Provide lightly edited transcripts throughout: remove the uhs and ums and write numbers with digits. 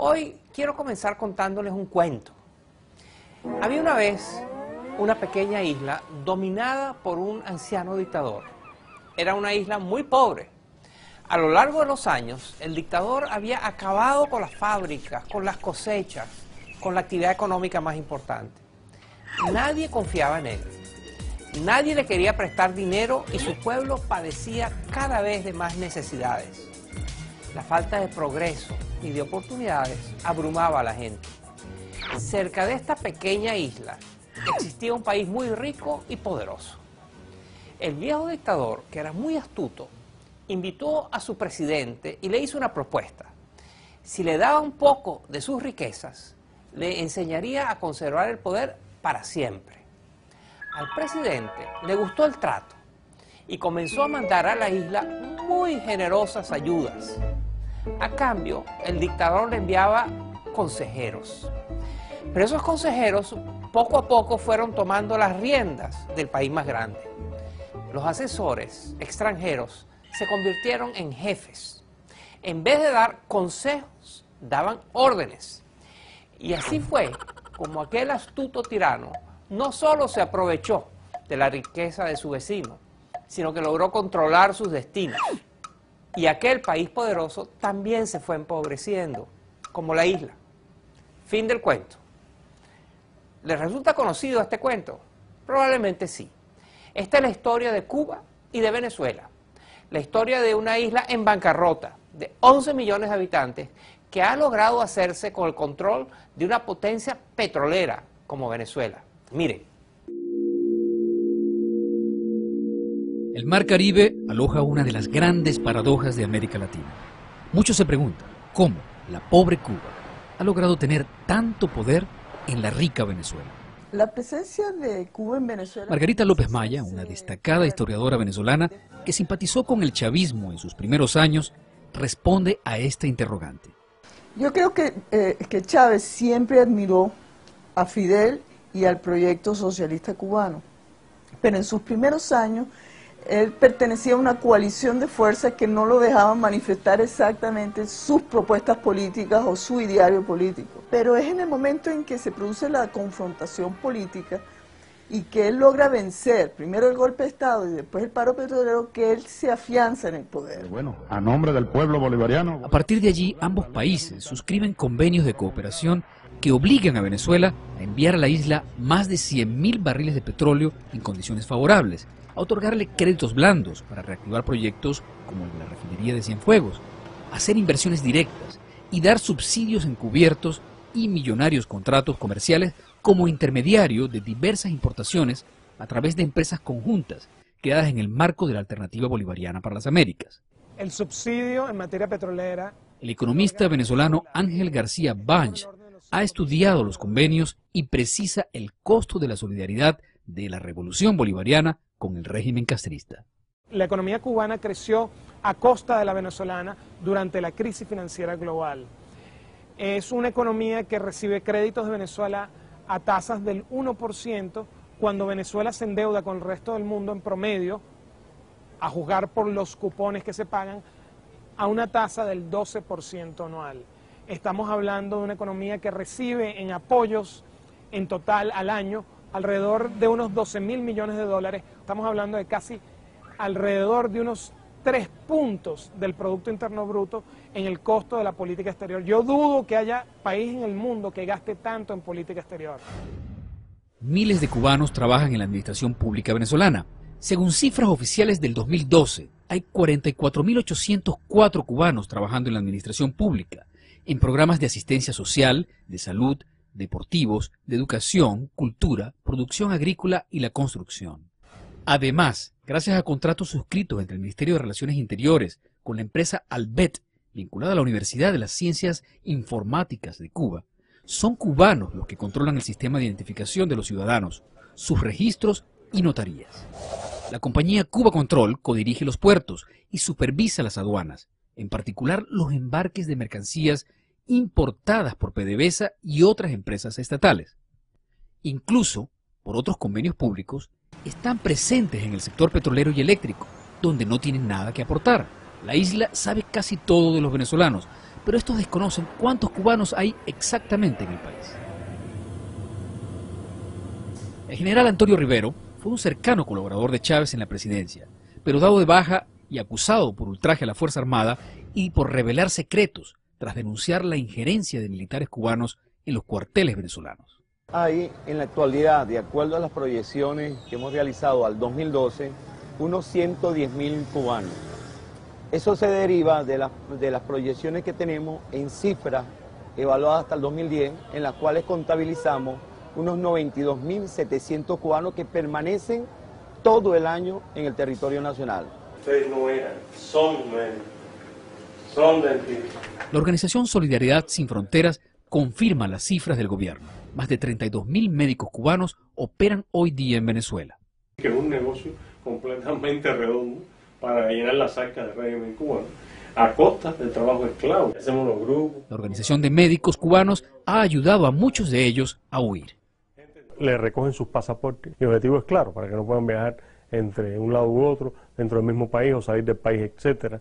Hoy quiero comenzar contándoles un cuento. Había una vez una pequeña isla dominada por un anciano dictador. Era una isla muy pobre. A lo largo de los años, el dictador había acabado con las fábricas, con las cosechas, con la actividad económica más importante. Nadie confiaba en él. Nadie le quería prestar dinero y su pueblo padecía cada vez de más necesidades. La falta de progreso y de oportunidades abrumaba a la gente. Cerca de esta pequeña isla existía un país muy rico y poderoso. El viejo dictador, que era muy astuto, invitó a su presidente y le hizo una propuesta. Si le daba un poco de sus riquezas, le enseñaría a conservar el poder para siempre. Al presidente le gustó el trato y comenzó a mandar a la isla muy generosas ayudas. A cambio, el dictador le enviaba consejeros. Pero esos consejeros poco a poco fueron tomando las riendas del país más grande. Los asesores extranjeros se convirtieron en jefes. En vez de dar consejos, daban órdenes. Y así fue como aquel astuto tirano no solo se aprovechó de la riqueza de su vecino, sino que logró controlar sus destinos. Y aquel país poderoso también se fue empobreciendo, como la isla. Fin del cuento. ¿Les resulta conocido este cuento? Probablemente sí. Esta es la historia de Cuba y de Venezuela. La historia de una isla en bancarrota, de 11 millones de habitantes, que ha logrado hacerse con el control de una potencia petrolera como Venezuela. Miren. El Mar Caribe aloja una de las grandes paradojas de América Latina. Muchos se preguntan cómo la pobre Cuba ha logrado tener tanto poder en la rica Venezuela. La presencia de Cuba en Venezuela... Margarita López Maya, una destacada historiadora venezolana que simpatizó con el chavismo en sus primeros años, responde a esta interrogante. Yo creo que Chávez siempre admiró a Fidel y al proyecto socialista cubano, pero en sus primeros años él pertenecía a una coalición de fuerzas que no lo dejaban manifestar exactamente sus propuestas políticas o su ideario político. Pero es en el momento en que se produce la confrontación política y que él logra vencer primero el golpe de Estado y después el paro petrolero, que él se afianza en el poder. Bueno, a nombre del pueblo bolivariano... A partir de allí, ambos países suscriben convenios de cooperación que obligan a Venezuela a enviar a la isla más de 100.000 barriles de petróleo en condiciones favorables, a otorgarle créditos blandos para reactivar proyectos como el de la refinería de Cienfuegos, hacer inversiones directas y dar subsidios encubiertos y millonarios contratos comerciales como intermediario de diversas importaciones a través de empresas conjuntas creadas en el marco de la Alternativa Bolivariana para las Américas. El subsidio en materia petrolera... El economista venezolano Ángel García Banch ha estudiado los convenios y precisa el costo de la solidaridad de la revolución bolivariana con el régimen castrista. La economía cubana creció a costa de la venezolana durante la crisis financiera global. Es una economía que recibe créditos de Venezuela a tasas del 1%, cuando Venezuela se endeuda con el resto del mundo en promedio, a juzgar por los cupones que se pagan, a una tasa del 12% anual. Estamos hablando de una economía que recibe en apoyos en total al año alrededor de unos 12.000 millones de dólares. Estamos hablando de casi alrededor de unos 3 puntos del Producto Interno Bruto en el costo de la política exterior. Yo dudo que haya país en el mundo que gaste tanto en política exterior. Miles de cubanos trabajan en la administración pública venezolana. Según cifras oficiales del 2012, hay 44.804 cubanos trabajando en la administración pública, en programas de asistencia social, de salud, deportivos, de educación, cultura, producción agrícola y la construcción. Además, gracias a contratos suscritos entre el Ministerio de Relaciones Interiores con la empresa Albet, vinculada a la Universidad de las Ciencias Informáticas de Cuba, son cubanos los que controlan el sistema de identificación de los ciudadanos, sus registros y notarías. La compañía Cuba Control codirige los puertos y supervisa las aduanas, en particular los embarques de mercancías importadas por PDVSA y otras empresas estatales. Incluso, por otros convenios públicos, están presentes en el sector petrolero y eléctrico, donde no tienen nada que aportar. La isla sabe casi todo de los venezolanos, pero estos desconocen cuántos cubanos hay exactamente en el país. El general Antonio Rivero fue un cercano colaborador de Chávez en la presidencia, pero dado de baja y acusado por ultraje a la Fuerza Armada y por revelar secretos tras denunciar la injerencia de militares cubanos en los cuarteles venezolanos. Hay en la actualidad, de acuerdo a las proyecciones que hemos realizado al 2012, unos 110.000 cubanos. Eso se deriva de las proyecciones que tenemos en cifras evaluadas hasta el 2010, en las cuales contabilizamos unos 92.700 cubanos que permanecen todo el año en el territorio nacional. Ustedes no eran, son médicos, son dentistas. La organización Solidaridad Sin Fronteras confirma las cifras del gobierno. Más de 32.000 médicos cubanos operan hoy día en Venezuela. Que es un negocio completamente redondo para llenar las arcas del régimen cubano, a costa del trabajo esclavo. Hacemos los grupos. La Organización de Médicos Cubanos ha ayudado a muchos de ellos a huir. Le recogen sus pasaportes y el objetivo es claro, para que no puedan viajar entre un lado u otro, dentro del mismo país o salir del país, etcétera.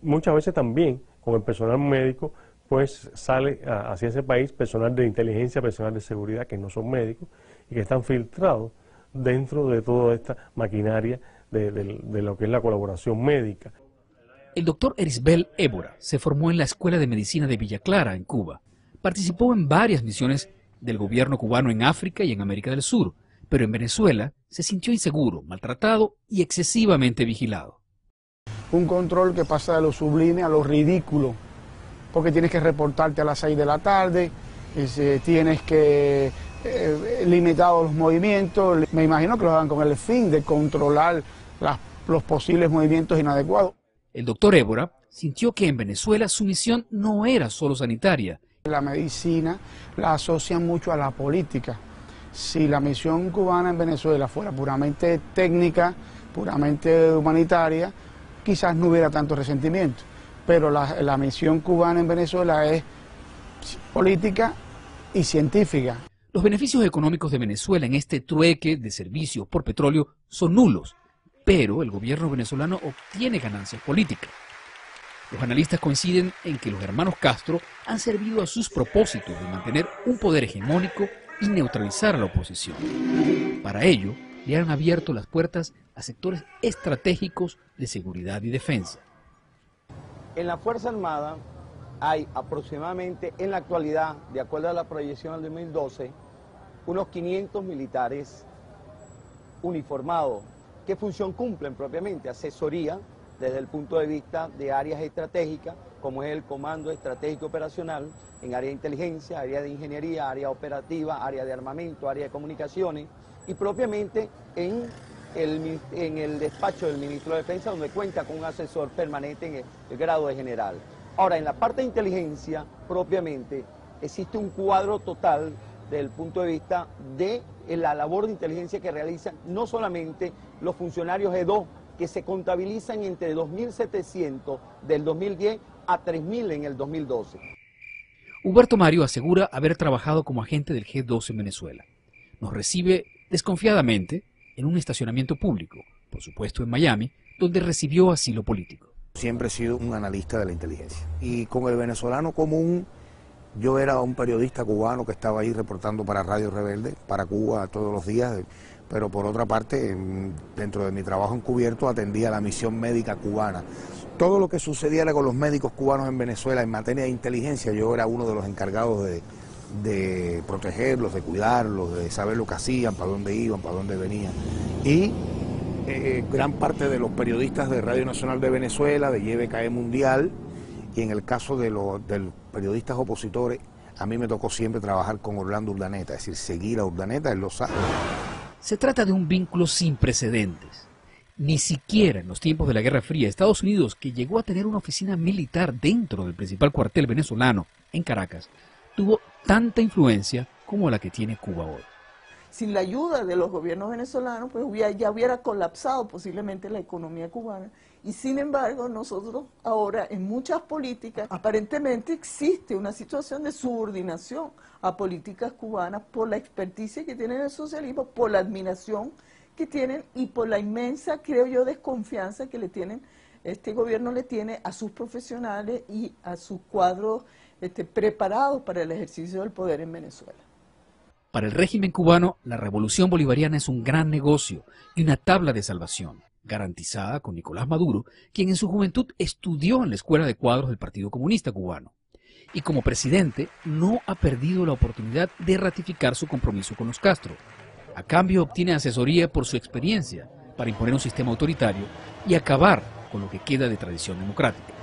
Muchas veces también con el personal médico pues sale hacia ese país personal de inteligencia, personal de seguridad que no son médicos y que están filtrados dentro de toda esta maquinaria de lo que es la colaboración médica. El doctor Erisbel Évora se formó en la Escuela de Medicina de Villa Clara, en Cuba. Participó en varias misiones del gobierno cubano en África y en América del Sur, pero en Venezuela se sintió inseguro, maltratado y excesivamente vigilado. Un control que pasa de lo sublime a lo ridículo, porque tienes que reportarte a las 6 de la tarde, tienes que limitar los movimientos. Me imagino que lo hagan con el fin de controlar los posibles movimientos inadecuados. El doctor Évora sintió que en Venezuela su misión no era solo sanitaria. La medicina la asocian mucho a la política. Si la misión cubana en Venezuela fuera puramente técnica, puramente humanitaria, quizás no hubiera tanto resentimiento. Pero la misión cubana en Venezuela es política y científica. Los beneficios económicos de Venezuela en este trueque de servicios por petróleo son nulos, pero el gobierno venezolano obtiene ganancias políticas. Los analistas coinciden en que los hermanos Castro han servido a sus propósitos de mantener un poder hegemónico y neutralizar a la oposición. Para ello, le han abierto las puertas a sectores estratégicos de seguridad y defensa. En la Fuerza Armada hay aproximadamente, en la actualidad, de acuerdo a la proyección del 2012, unos 500 militares uniformados. ¿Qué función cumplen propiamente? Asesoría desde el punto de vista de áreas estratégicas, como es el Comando Estratégico Operacional, en área de inteligencia, área de ingeniería, área operativa, área de armamento, área de comunicaciones, y propiamente en el despacho del Ministro de Defensa, donde cuenta con un asesor permanente en el grado de general. Ahora, en la parte de inteligencia, propiamente, existe un cuadro total desde el punto de vista de la labor de inteligencia que realizan no solamente los funcionarios E2, que se contabilizan entre 2.700 del 2010 a 3.000 en el 2012. Huberto Mario asegura haber trabajado como agente del G2 en Venezuela. Nos recibe desconfiadamente en un estacionamiento público, por supuesto en Miami, donde recibió asilo político. Siempre he sido un analista de la inteligencia. Y con el venezolano común, yo era un periodista cubano que estaba ahí reportando para Radio Rebelde, para Cuba todos los días, pero por otra parte, dentro de mi trabajo encubierto, atendía la misión médica cubana. Todo lo que sucediera con los médicos cubanos en Venezuela en materia de inteligencia, yo era uno de los encargados de protegerlos, de cuidarlos, de saber lo que hacían, para dónde iban, para dónde venían. Y gran parte de los periodistas de Radio Nacional de Venezuela, de YBKE Mundial, y en el caso de los periodistas opositores, a mí me tocó siempre trabajar con Orlando Urdaneta, es decir, seguir a Urdaneta, él lo sabe. Se trata de un vínculo sin precedentes. Ni siquiera en los tiempos de la Guerra Fría, Estados Unidos, que llegó a tener una oficina militar dentro del principal cuartel venezolano, en Caracas, tuvo tanta influencia como la que tiene Cuba hoy. Sin la ayuda de los gobiernos venezolanos, pues ya hubiera colapsado posiblemente la economía cubana. Y sin embargo, nosotros ahora en muchas políticas, aparentemente existe una situación de subordinación a políticas cubanas por la experticia que tienen el socialismo, por la admiración que tienen y por la inmensa, creo yo, desconfianza que le tienen este gobierno le tiene a sus profesionales y a sus cuadros preparados para el ejercicio del poder en Venezuela. Para el régimen cubano, la revolución bolivariana es un gran negocio y una tabla de salvación, garantizada con Nicolás Maduro, quien en su juventud estudió en la Escuela de Cuadros del Partido Comunista Cubano. Y como presidente no ha perdido la oportunidad de ratificar su compromiso con los Castro. A cambio obtiene asesoría por su experiencia para imponer un sistema autoritario y acabar con lo que queda de tradición democrática.